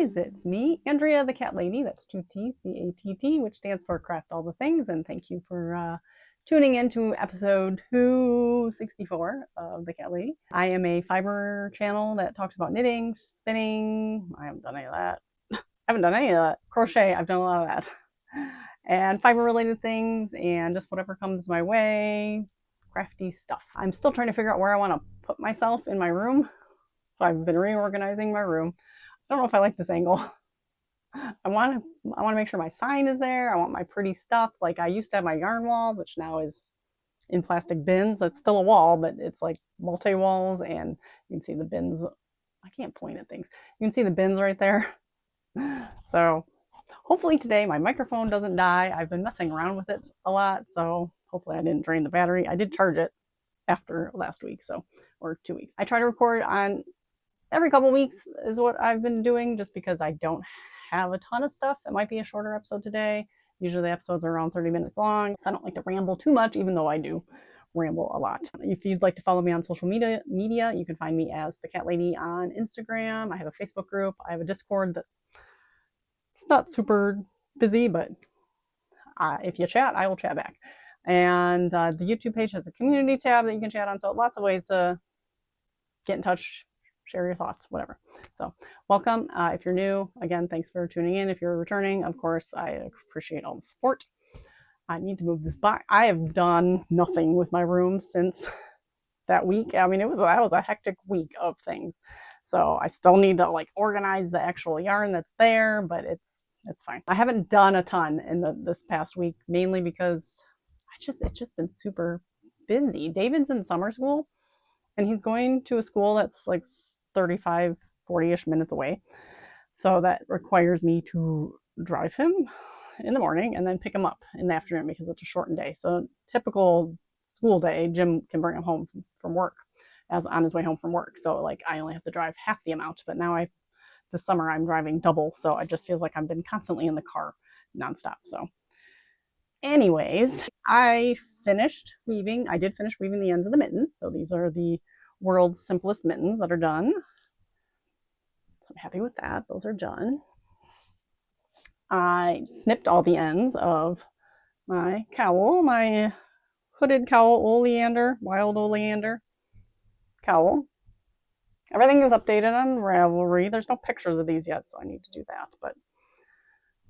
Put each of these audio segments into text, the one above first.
guys, it's me, Andrea the Cat Lady. That's 2T, CATT, which stands for Craft All the Things. And thank you for tuning in to episode 264 of the Cat Lady. I am a fiber channel that talks about knitting, spinning. I haven't done any of that. Crochet, I've done a lot of that. And fiber related things and just whatever comes my way, crafty stuff. I'm still trying to figure out where I want to put myself in my room. So I've been reorganizing my room. I don't know if I like this angle. I want to make sure my sign is there. I want my pretty stuff. Like I used to have my yarn wall, which now is in plastic bins. It's still a wall, but it's like multi-walls, and you can see the bins. I can't point at things. You can see the bins right there. So hopefully today my microphone doesn't die. I've been messing around with it a lot, so hopefully I didn't drain the battery. I did charge it after last week, or 2 weeks. I try to record on every couple weeks is what I've been doing, just because I don't have a ton of stuff. It might be a shorter episode today. Usually the episodes are around 30 minutes long, so I don't like to ramble too much, even though I do ramble a lot. If you'd like to follow me on social media, you can find me as the Cat Lady on Instagram. I have a Facebook group. I have a Discord that it's not super busy, but if you chat, I will chat back. And the YouTube page has a community tab that you can chat on. So lots of ways to get in touch, share your thoughts, whatever. So welcome. If you're new, again, thanks for tuning in. If you're returning, of course, I appreciate all the support. I need to move this back. I have done nothing with my room since that week. I mean, that was a hectic week of things. So I still need to like organize the actual yarn that's there, but it's fine. I haven't done a ton in this past week, mainly because it's just been super busy. David's in summer school, and he's going to a school that's like 35, 40-ish minutes away. So that requires me to drive him in the morning and then pick him up in the afternoon because it's a shortened day. So typical school day, Jim can bring him home from work as on his way home from work. So like I only have to drive half the amount, but now this summer I'm driving double. So it just feels like I've been constantly in the car nonstop. So anyways, I finished weaving. I did finish weaving the ends of the mittens. So these are the world's simplest mittens that are done. So I'm happy with that. Those are done. I snipped all the ends of my cowl, my hooded cowl, oleander, wild oleander cowl. Everything is updated on Ravelry. There's no pictures of these yet, so I need to do that, but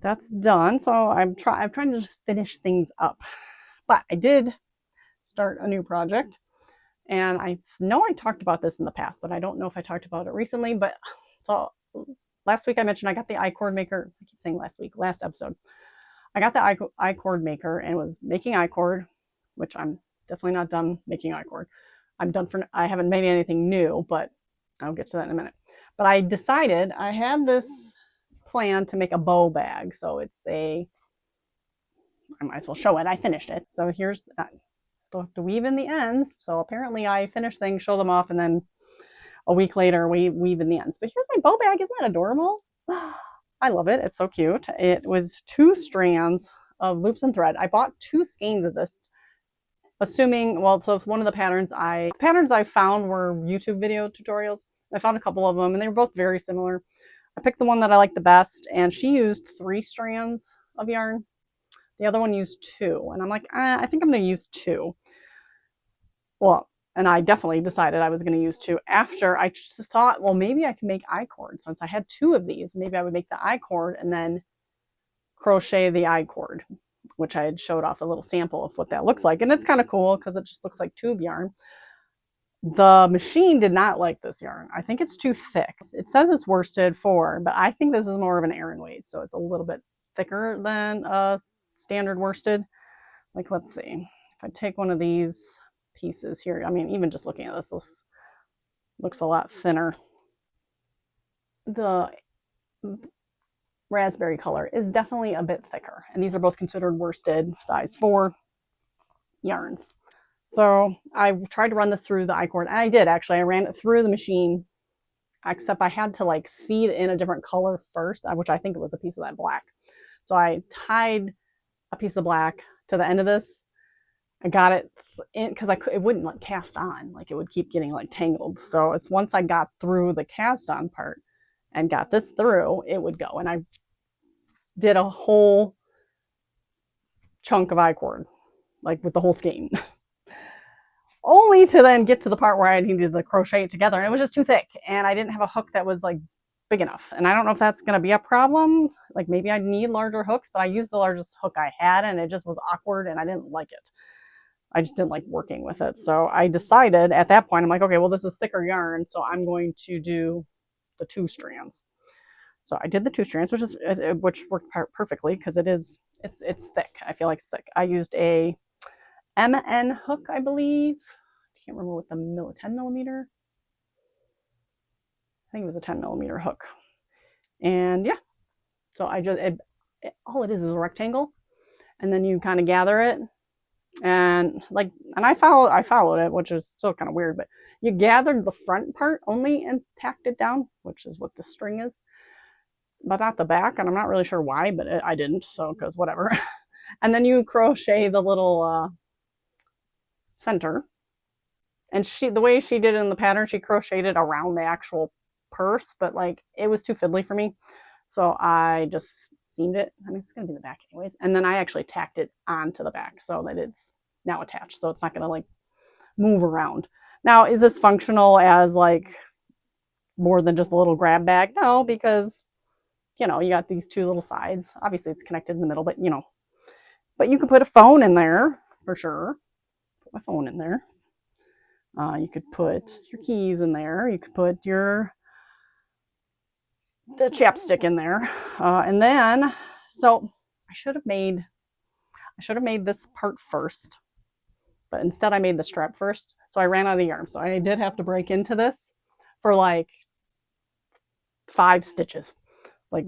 that's done. So I'm trying to just finish things up. But I did start a new project, and I know I talked about this in the past, but I don't know if I talked about it recently. But so last week I mentioned I got the I-cord maker. I keep saying last episode. I got the I-cord maker and was making I-cord, which I'm definitely not done making I-cord. I haven't made anything new, but I'll get to that in a minute. But I decided I had this plan to make a bow bag. So I might as well show it. I finished it. So I still have to weave in the ends. So apparently I finish things, show them off, and then a week later we weave in the ends. But here's my bow bag. Isn't that adorable? I love it. It's so cute. It was 2 strands of loops and thread. I bought 2 skeins of this, assuming, so one of the patterns I found were YouTube video tutorials. I found a couple of them, and they were both very similar. I picked the one that I liked the best, and she used 3 strands of yarn. The other one used 2, and I'm like, I think I'm going to use 2. Well, and I definitely decided I was going to use 2 after I just thought, well, maybe I can make I-cord. Since I had 2 of these, maybe I would make the I-cord and then crochet the I-cord, which I had showed off a little sample of what that looks like. And it's kind of cool because it just looks like tube yarn. The machine did not like this yarn. I think it's too thick. It says it's worsted 4, but I think this is more of an Aran weight, so it's a little bit thicker than a standard worsted. Like, let's see. If I take one of these pieces here, I mean, even just looking at this looks a lot thinner. The raspberry color is definitely a bit thicker, and these are both considered worsted size 4 yarns. So I tried to run this through the I-cord, and I did actually. I ran it through the machine, except I had to like feed in a different color first, which I think it was a piece of that black. So I tied a piece of black to the end of this. I got it in because it wouldn't like cast on, like it would keep getting like tangled. So it's once I got through the cast on part and got this through, it would go. And I did a whole chunk of I-cord, like with the whole skein. Only to then get to the part where I needed to crochet it together, and it was just too thick, and I didn't have a hook that was like big enough. And I don't know if that's going to be a problem. Like maybe I need larger hooks, but I used the largest hook I had, and it just was awkward, and I didn't like it. I just didn't like working with it. So I decided at that point, I'm like, okay, well, this is thicker yarn, so I'm going to do the 2 strands. So I did the 2 strands, which worked perfectly because it's thick. I feel like it's thick. I used a MN hook, I believe. I can't remember what the 10 millimeter. I think it was a 10 millimeter hook. And yeah, so I just all it is a rectangle, and then you kind of gather it, and I followed it, which is still kind of weird, but you gathered the front part only and tacked it down, which is what the string is, but not the back, and I'm not really sure why, but I didn't, so because whatever. And then you crochet the little center, and the way she did it in the pattern, she crocheted around the actual purse, but like it was too fiddly for me, so I just seamed it. I mean, it's gonna be the back anyways, and then I actually tacked it onto the back so that it's now attached, so it's not gonna like move around. Now, is this functional as like more than just a little grab bag? No, because you know you got these 2 little sides. Obviously, it's connected in the middle, but you know, but you could put a phone in there for sure. Put my phone in there. You could put your keys in there. You could put the chapstick in there, and then so I should have made this part first, but instead I made the strap first. So I ran out of yarn, so I did have to break into this for like 5 stitches, like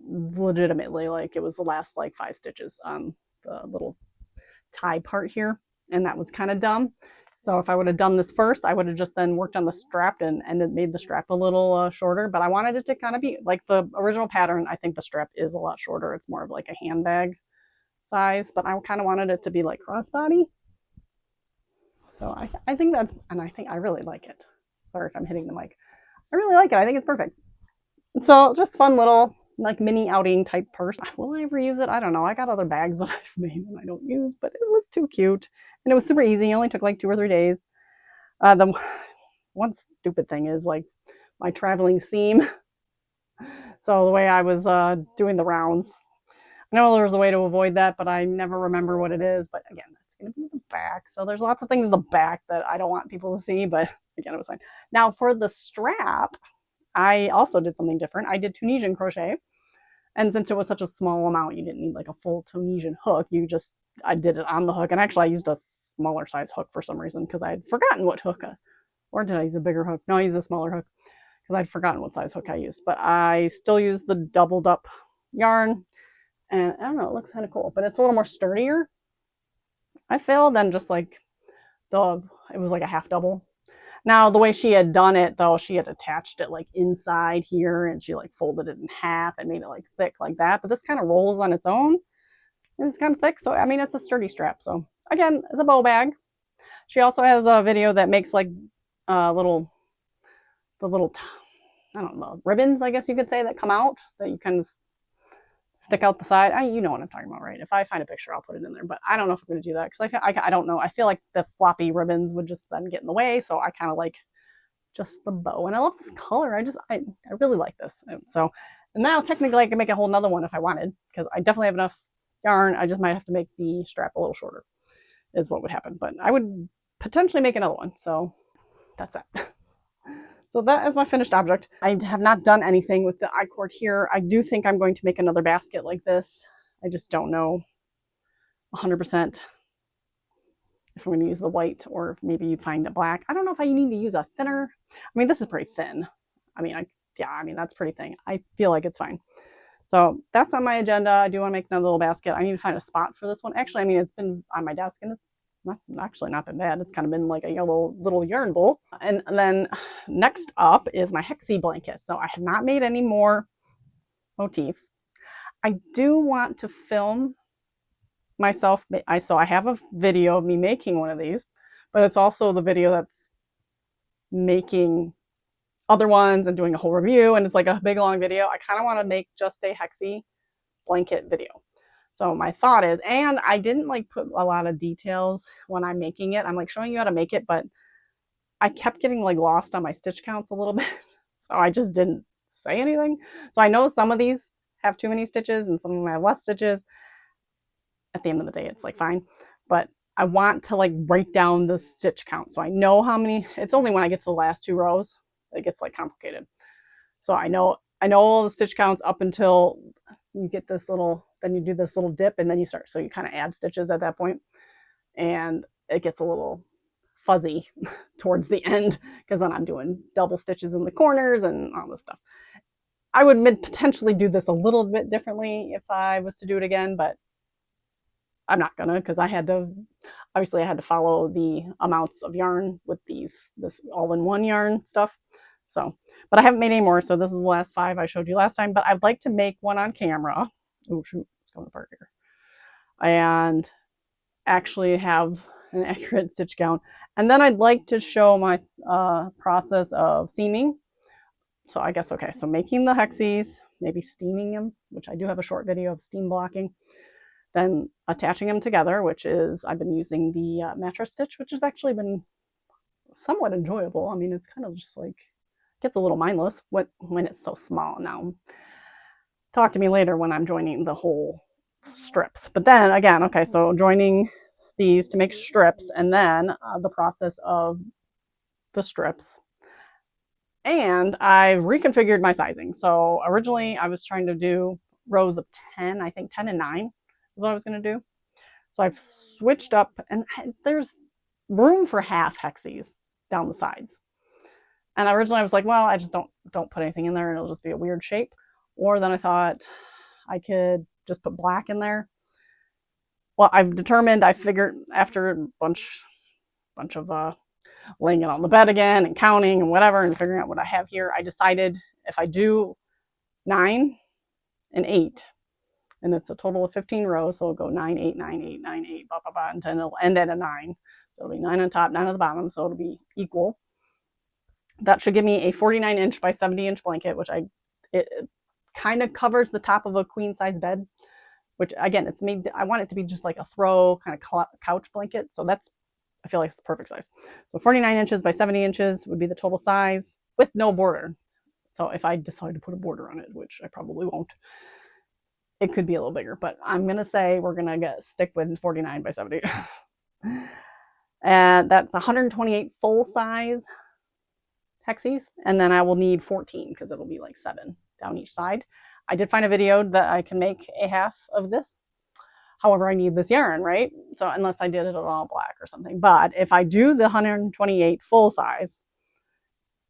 legitimately, like it was the last like 5 stitches on the little tie part here, and that was kind of dumb. So if I would have done this first, I would have just then worked on the strap and it made the strap a little shorter, but I wanted it to kind of be like the original pattern. I think the strap is a lot shorter. It's more of like a handbag size, but I kind of wanted it to be like crossbody. So I think that's, and I think I really like it. Sorry if I'm hitting the mic. I really like it. I think it's perfect. So just fun little like mini outing type purse. Will I ever use it? I don't know. I got other bags that I've made and I don't use, but it was too cute. And it was super easy. It only took like 2 or 3 days. The one stupid thing is like my traveling seam. So the way I was doing the rounds, I know there was a way to avoid that, but I never remember what it is. But again, that's going to be the back. So there's lots of things in the back that I don't want people to see, but again, it was fine. Now for the strap, I also did something different. I did Tunisian crochet. And since it was such a small amount, you didn't need like a full Tunisian hook. I did it on the hook. And actually I used a smaller size hook for some reason because I had forgotten what hook, or did I use a bigger hook? No, I used a smaller hook because I'd forgotten what size hook I used. But I still used the doubled up yarn. And I don't know, it looks kind of cool, but it's a little more sturdier, I feel, than just like it was like a half double. Now, the way she had done it, though, she had attached it like inside here, and she like folded it in half and made it like thick like that. But this kind of rolls on its own, and it's kind of thick. So, I mean, it's a sturdy strap. So, again, it's a bow bag. She also has a video that makes like the little, I don't know, ribbons, I guess you could say, that come out that you can stick out the side. You know what I'm talking about, right? If I find a picture, I'll put it in there. But I don't know if I'm going to do that because I don't know. I feel like the floppy ribbons would just then get in the way. So I kind of like just the bow. And I love this color. I really like this. And so now technically I can make a whole nother one if I wanted because I definitely have enough yarn. I just might have to make the strap a little shorter is what would happen. But I would potentially make another one. So that's that. So that is my finished object. I have not done anything with the I-cord here. I do think I'm going to make another basket like this. I just don't know 100% if I'm going to use the white or if maybe you find it black. I don't know if I need to use a thinner. I mean, this is pretty thin. I mean, that's pretty thin. I feel like it's fine. So that's on my agenda. I do want to make another little basket. I need to find a spot for this one. Actually, I mean, it's been on my desk and it's not been bad. It's kind of been like a yellow little yarn bowl. And then next up is my Hexi blanket. So I have not made any more motifs. I do want to film myself. So I have a video of me making one of these, but it's also the video that's making other ones and doing a whole review, and it's like a big long video. I kind of want to make just a Hexi blanket video. So my thought is, and I didn't like put a lot of details when I'm making it. I'm like showing you how to make it, but I kept getting like lost on my stitch counts a little bit. So I just didn't say anything. So I know some of these have too many stitches and some of them have less stitches. At the end of the day, it's like fine. But I want to like write down the stitch count so I know how many. It's only when I get to the last 2 rows it gets like complicated. So I know all the stitch counts up until you get this little, then you do this little dip and then you start. So you kind of add stitches at that point, and it gets a little fuzzy towards the end because then I'm doing double stitches in the corners and all this stuff. I would potentially do this a little bit differently if I was to do it again, but I'm not gonna, because I had to follow the amounts of yarn with this all-in-one yarn stuff. So, but I haven't made any more, so this is the last 5 I showed you last time. But I'd like to make one on camera. Oh shoot, it's going apart here. And actually have an accurate stitch count. And then I'd like to show my process of seaming. So I guess, okay, so making the Hexis, maybe steaming them, which I do have a short video of steam blocking. Then attaching them together, which is, I've been using the mattress stitch, which has actually been somewhat enjoyable. I mean, it's kind of just like, gets a little mindless when it's so small. Now, talk to me later when I'm joining the whole strips. But then again, okay, so joining these to make strips, and then the process of the strips. And I reconfigured my sizing. So originally I was trying to do rows of 10, I think 10 and 9 is what I was going to do. So I've switched up, and there's room for half Hexis down the sides. And originally I was like, well, I just don't put anything in there and it'll just be a weird shape. Or then I thought I could just put black in there. Well, I figured after a bunch of laying it on the bed again and counting and whatever and figuring out what I have here, I decided if I do 9 and 8, and it's a total of 15 rows, so it'll go 9, 8, 9, 8, 9, 8, blah, blah, blah, and then it'll end at a 9. So it'll be 9 on top, 9 on the bottom, so it'll be equal. That should give me a 49-inch by 70-inch blanket, which it kind of covers the top of a queen size bed, which again, it's made, I want it to be just like a throw kind of couch blanket. So I feel like it's perfect size. So 49 inches by 70 inches would be the total size with no border. So if I decide to put a border on it, which I probably won't, it could be a little bigger, but I'm going to say we're going to stick with 49 by 70. And that's 128 full size Hexis. And then I will need 14 because it'll be like 7 down each side. I did find a video that I can make a half of this. However, I need this yarn, right? So unless I did it all black or something. But if I do the 128 full size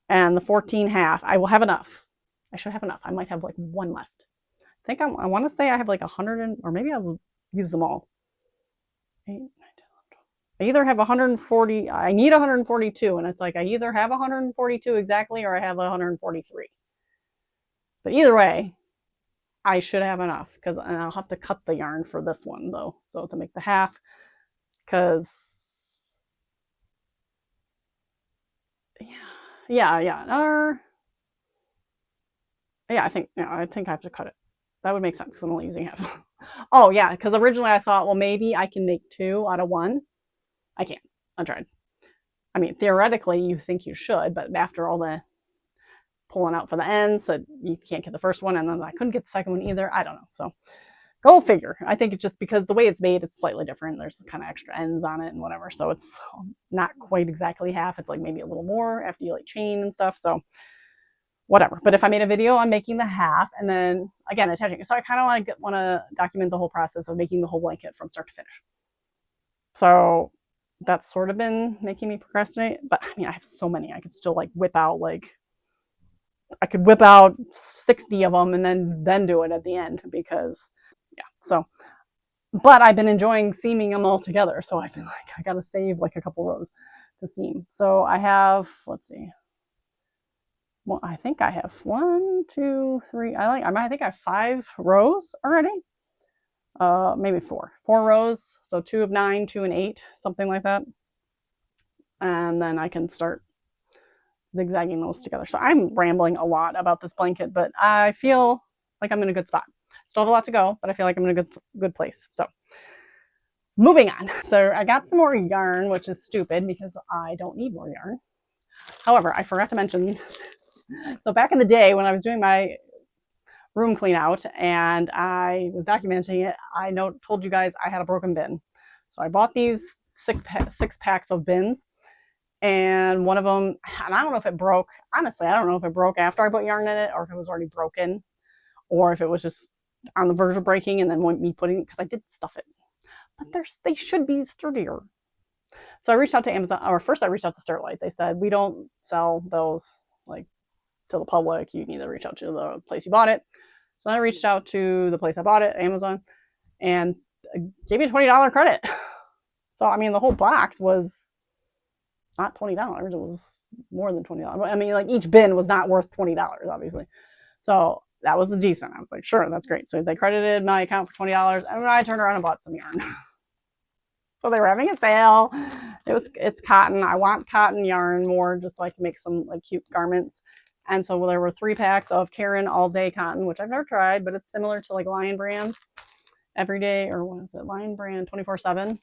and the 14 half, I will have enough. I should have enough. I might have like 1 left. I think I want to say I have like 100, or maybe I'll use them all. 8, 9, 10, 11, 12. I either have 140, I need 142, and it's like I either have 142 exactly or I have 143. But either way, I should have enough, because I'll have to cut the yarn for this one though. So to make the half, because yeah, I think I have to cut it. That would make sense because I'm only using half. Oh yeah, because originally I thought, well, maybe I can make 2 out of 1. I can't. I tried. I mean, theoretically, you think you should, but after all the pulling out for the ends, so you can't get the first one, and then I couldn't get the second one either. I don't know. So go figure. I think it's just because the way it's made, it's slightly different. There's kind of extra ends on it and whatever. So it's not quite exactly half. It's like maybe a little more after you like chain and stuff. So whatever. But if I made a video on making the half and then again attaching it, so I kind of want to document the whole process of making the whole blanket from start to finish. So that's sort of been making me procrastinate. But I mean, I have so many. I could still like whip out I could whip out 60 of them and then do it at the end, because yeah. So, but I've been enjoying seaming them all together. So I feel like I got to save like a couple rows to seam. So I have, let's see. Well, I think I have 1, 2, 3. I think I have 5 rows already. Maybe 4 rows. So 2 of 9, 2 and 8, something like that. And then I can start zigzagging those together. So I'm rambling a lot about this blanket, but I feel like I'm in a good spot. Still have a lot to go, but I feel like I'm in a good place. So moving on. So I got some more yarn, which is stupid because I don't need more yarn. However, I forgot to mention, so back in the day when I was doing my room clean out and I was documenting it, I told you guys I had a broken bin. So I bought these six packs of bins, and one of them, and I don't know if it broke. Honestly, I don't know if it broke after I put yarn in it or if it was already broken or if it was just on the verge of breaking and then me putting it, because I did stuff it. But they should be sturdier. So I reached out to Amazon, or first I reached out to Starlight. They said, we don't sell those like to the public. You need to reach out to the place you bought it. So I reached out to the place I bought it, Amazon, and gave me a $20 credit. So, I mean, the whole box was not $20. It was more than $20. I mean, like each bin was not worth $20, obviously. So that was decent. I was like, sure, that's great. So they credited my account for $20, and I turned around and bought some yarn. So they were having a sale. It's cotton. I want cotton yarn more, just so I can make some like cute garments. And so there were 3 packs of Karen All Day Cotton, which I've never tried, but it's similar to like Lion Brand Everyday, or what is it? Lion Brand 24/7.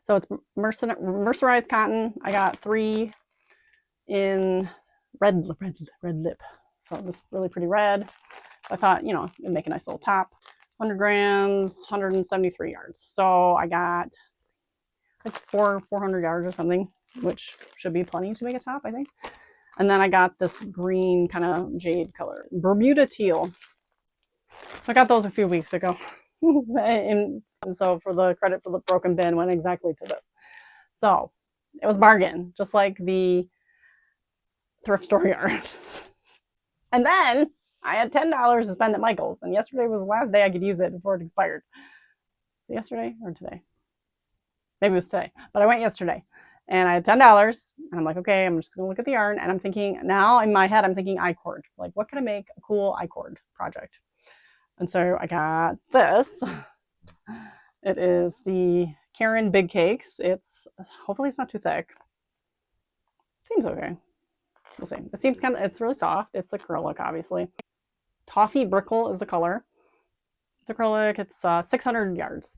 So it's mercerized cotton. I got 3 in red lip. So this really pretty red. I thought, you know, it'd make a nice little top. 100 grams, 173 yards. So I got like 400 yards or something, which should be plenty to make a top, I think. And then I got this green kind of jade color, Bermuda teal. So I got those a few weeks ago. And so for the credit for the broken bin went exactly to this. So it was bargain, just like the thrift store yarn. And then I had $10 to spend at Michael's, and yesterday was the last day I could use it before it expired. So yesterday or today? Maybe it was today, but I went yesterday. And I had $10, and I'm like, okay, I'm just gonna look at the yarn. And I'm thinking, now in my head, I'm thinking I-cord. Like, what can I make a cool I-cord project? And so I got this. It is the Karen Big Cakes. Hopefully it's not too thick. Seems okay. We'll see. It seems it's really soft. It's acrylic, obviously. Toffee Brickle is the color. It's acrylic. It's 600 yards.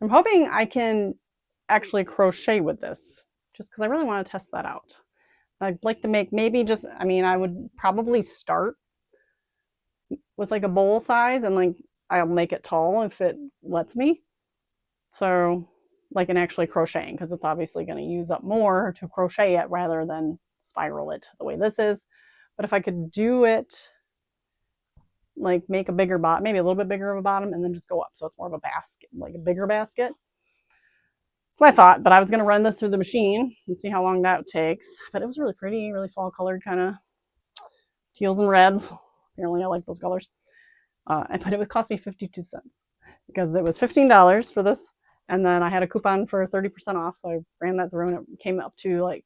I'm hoping I can actually crochet with this, just because I really want to test that out. I'd like to make maybe just, I mean, I would probably start with like a bowl size, and like I'll make it tall if it lets me. So like an actually crocheting, because it's obviously going to use up more to crochet it rather than spiral it the way this is. But if I could do it, like make a bigger bottom, maybe a little bit bigger of a bottom, and then just go up so it's more of a basket, like a bigger basket. That's what I thought, but I was going to run this through the machine and see how long that takes. But it was really pretty, really fall colored, kind of teals and reds. Apparently I like those colors. But it would cost me 52 cents because it was $15 for this. And then I had a coupon for 30% off. So I ran that through and it came up to like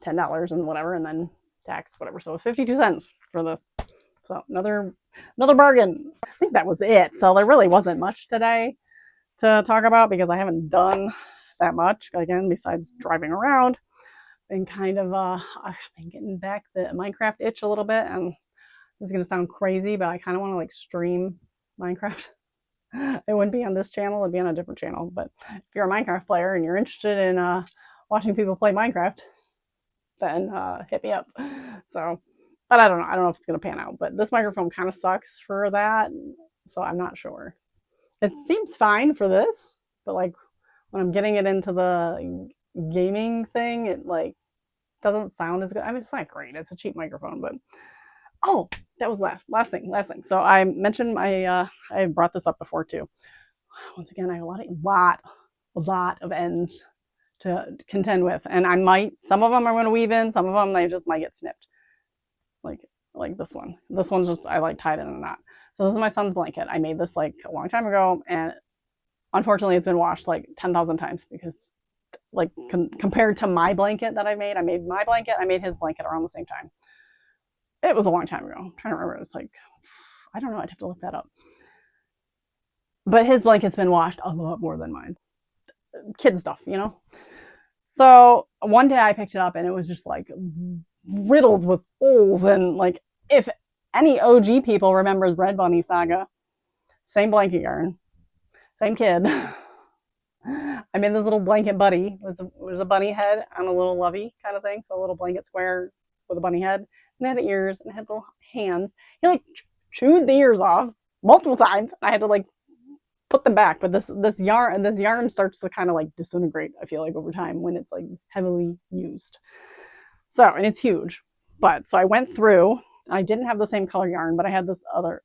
$10 and whatever, and then tax, whatever. So it was 52 cents for this. So another bargain. I think that was it. So there really wasn't much today to talk about because I haven't done that much, again, besides driving around and kind of I've been getting back the Minecraft itch a little bit. And this is gonna sound crazy, but I kind of want to like stream Minecraft. It wouldn't be on this channel, it'd be on a different channel. But if you're a Minecraft player and you're interested in watching people play Minecraft, then hit me up. So, but I don't know if it's gonna pan out. But this microphone kind of sucks for that, so I'm not sure. It seems fine for this, but like when I'm getting it into the gaming thing, it like doesn't sound as good. I mean, it's not great. It's a cheap microphone, but oh, that was last thing. So I mentioned I brought this up before too. Once again, I have a lot of ends to contend with, and some of them I'm going to weave in, some of them they just might get snipped, like this one. This one's just I like tied in a knot. So this is my son's blanket. I made this like a long time ago, and unfortunately it's been washed like 10,000 times because like compared to my blanket that I made my blanket, I made his blanket around the same time. It was a long time ago. I'm trying to remember. It's like, I don't know. I'd have to look that up. But his blanket's been washed a lot more than mine. Kid stuff, you know? So one day I picked it up and it was just like riddled with holes. And like, if any OG people remember the Red Bunny saga, same blanket yarn, same kid. I made this little blanket buddy. It was a bunny head on a little lovey kind of thing. So a little blanket square with a bunny head. And it had ears and it had little hands. He like chewed the ears off multiple times. I had to like put them back. But this yarn starts to kind of like disintegrate, I feel like, over time when it's like heavily used. So, and it's huge. But so I went through, I didn't have the same color yarn, but I had this other.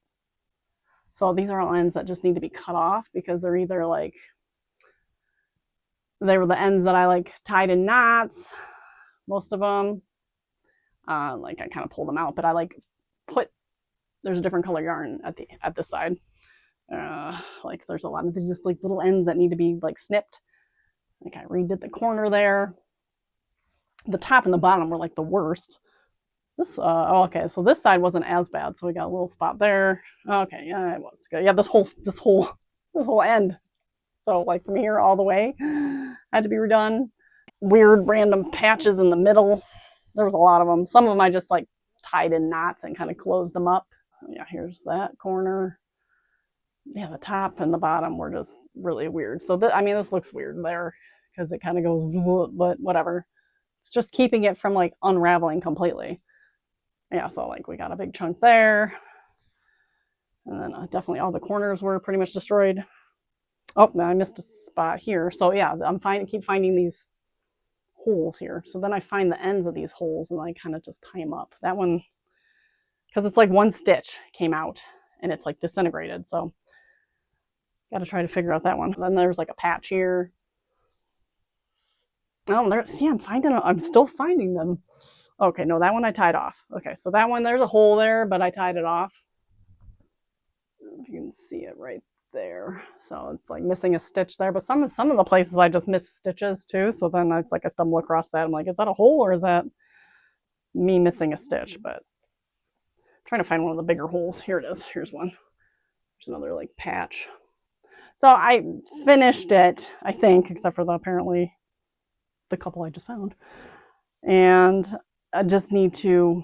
So these are all ends that just need to be cut off because they're either like, they were the ends that I like tied in knots, most of them. Like I kind of pulled them out, but I like put, there's a different color yarn at this side. Like there's a lot of just like little ends that need to be like snipped. Like I redid the corner there. The top and the bottom were like the worst. This okay, so this side wasn't as bad, so we got a little spot there. Okay, yeah, it was good. Yeah, this whole end. So like from here all the way had to be redone. Weird random patches in the middle. There was a lot of them. Some of them I just like tied in knots and kind of closed them up. Yeah, here's that corner. Yeah, the top and the bottom were just really weird. So I mean, this looks weird there because it kind of goes, but whatever. It's just keeping it from like unraveling completely. Yeah, so like we got a big chunk there. And then definitely all the corners were pretty much destroyed. Oh, no, I missed a spot here. So yeah, keep finding these holes here. So then I find the ends of these holes and I kind of just tie them up. That one, because it's like one stitch came out and it's like disintegrated. So got to try to figure out that one. Then there's like a patch here. Oh, there. See, I'm still finding them. Okay, no, that one I tied off. Okay, so that one, there's a hole there, but I tied it off. If you can see it right there. So it's like missing a stitch there, but some of the places I just missed stitches too. So then it's like I stumble across that. I'm like, is that a hole or is that me missing a stitch? But I'm trying to find one of the bigger holes. Here it is. Here's one. There's another like patch. So I finished it, I think, except for apparently the couple I just found. And I just need to,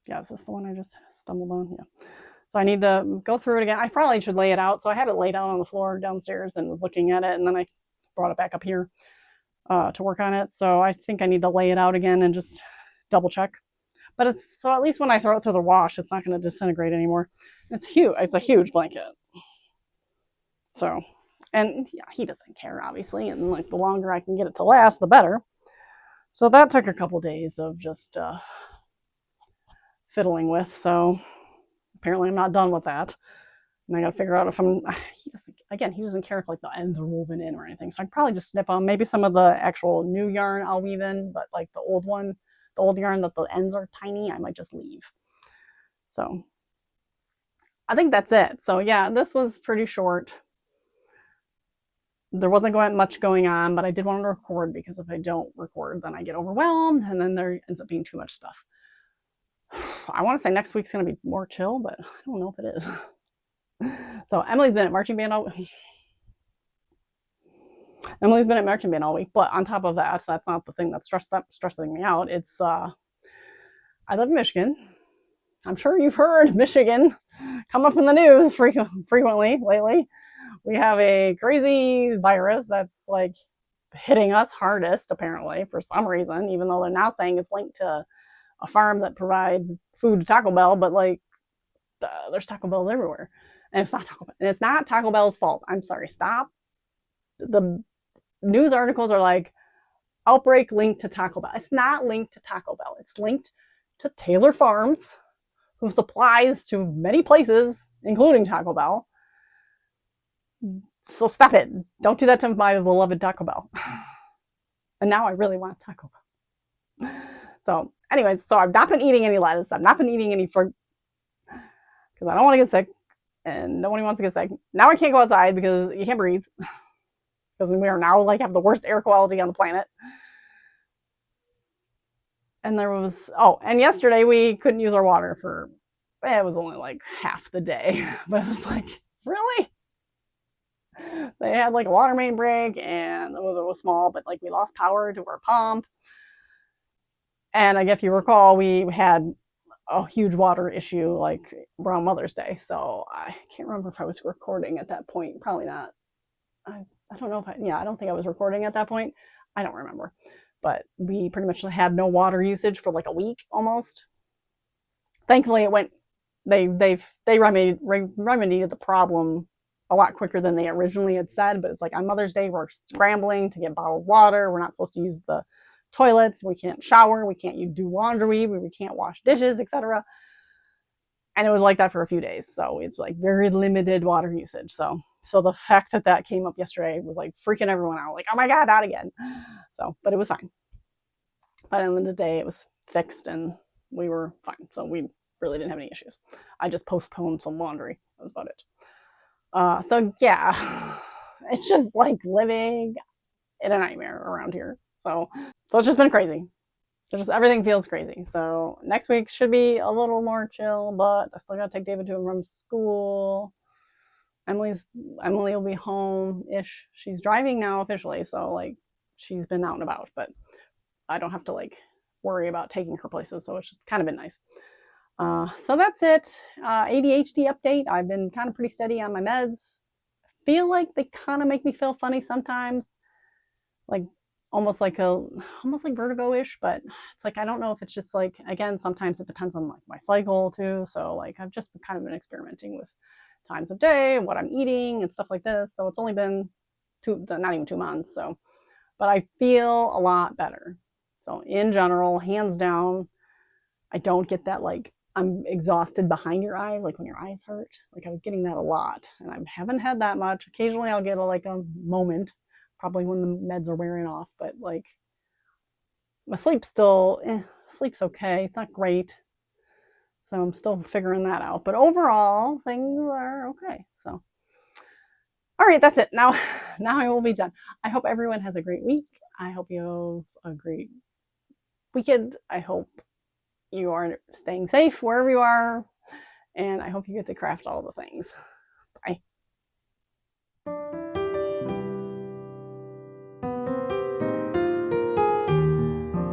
yeah, is this the one I just stumbled on? Yeah. So I need to go through it again. I probably should lay it out. So I had it laid out on the floor downstairs and was looking at it. And then I brought it back up here to work on it. So I think I need to lay it out again and just double check. But it's, so at least when I throw it through the wash, it's not going to disintegrate anymore. It's huge. It's a huge blanket. So, and yeah, he doesn't care, obviously. And like the longer I can get it to last, the better. So that took a couple days of just fiddling with. So apparently I'm not done with that. And I got to figure out if he doesn't care if like the ends are woven in or anything. So I'd probably just snip on maybe some of the actual new yarn I'll weave in, but like the old yarn that the ends are tiny, I might just leave. So I think that's it. So yeah, this was pretty short. There wasn't much going on, but I did want to record because if I don't record, then I get overwhelmed and then there ends up being too much stuff. I want to say next week's going to be more chill, but I don't know if it is. So Emily's been at marching band all week, but on top of that, that's not the thing that's stressing me out. It's I live in Michigan. I'm sure you've heard Michigan come up in the news frequently lately. We have a crazy virus that's like hitting us hardest, apparently, for some reason, even though they're now saying it's linked to a farm that provides food to Taco Bell, but like there's Taco Bells everywhere. And it's not Taco Bell's fault. I'm sorry, stop. The news articles are like, outbreak linked to Taco Bell. It's not linked to Taco Bell. It's linked to Taylor Farms, who supplies to many places, including Taco Bell. So stop it. Don't do that to my beloved Taco Bell. And now I really want Taco Bell. So anyways, so I've not been eating any lettuce. I've not been eating any fruit because I don't want to get sick and nobody wants to get sick. Now I can't go outside because you can't breathe because we are now like have the worst air quality on the planet. And and yesterday we couldn't use our water it was only like half the day, but it was like, really? They had like a water main break, and it was small, but like we lost power to our pump. And like, if you recall, we had a huge water issue like around Mother's Day. So I can't remember if I was recording at that point. Probably not. I don't know if yeah, I don't think I was recording at that point. I don't remember. But we pretty much had no water usage for like a week almost. Thankfully, it went. They remedied the problem a lot quicker than they originally had said. But it's like on Mother's Day, we're scrambling to get bottled water. We're not supposed to use the toilets. We can't shower. We can't do laundry. We can't wash dishes, etc. And it was like that for a few days. So it's like very limited water usage. So the fact that that came up yesterday was like freaking everyone out. Like, oh my God, not again. So, but it was fine. By the end of the day, it was fixed and we were fine. So we really didn't have any issues. I just postponed some laundry. That was about it. So yeah, it's just like living in a nightmare around here. So it's just been crazy. Just everything feels crazy. So next week should be a little more chill, but I still gotta take David to and from school. Emily will be home ish. She's driving now officially, so like she's been out and about, but I don't have to like worry about taking her places, so it's just kind of been nice. So that's it. ADHD update. I've been kind of pretty steady on my meds. Feel like they kind of make me feel funny sometimes, like almost like vertigo-ish, but it's like I don't know if it's just like, again, sometimes it depends on like my cycle too. So like I've just kind of been experimenting with times of day, what I'm eating and stuff like this. So it's only been not even 2 months. So, but I feel a lot better. So in general, hands down, I don't get that like I'm exhausted behind your eyes, like when your eyes hurt. Like I was getting that a lot, and I haven't had that much. Occasionally, I'll get like a moment, probably when the meds are wearing off. But like my sleep's okay. It's not great, so I'm still figuring that out. But overall, things are okay. So, all right, that's it. Now, now I will be done. I hope everyone has a great week. I hope you have a great weekend. I hope you are staying safe wherever you are, and I hope you get to craft all the things. Bye.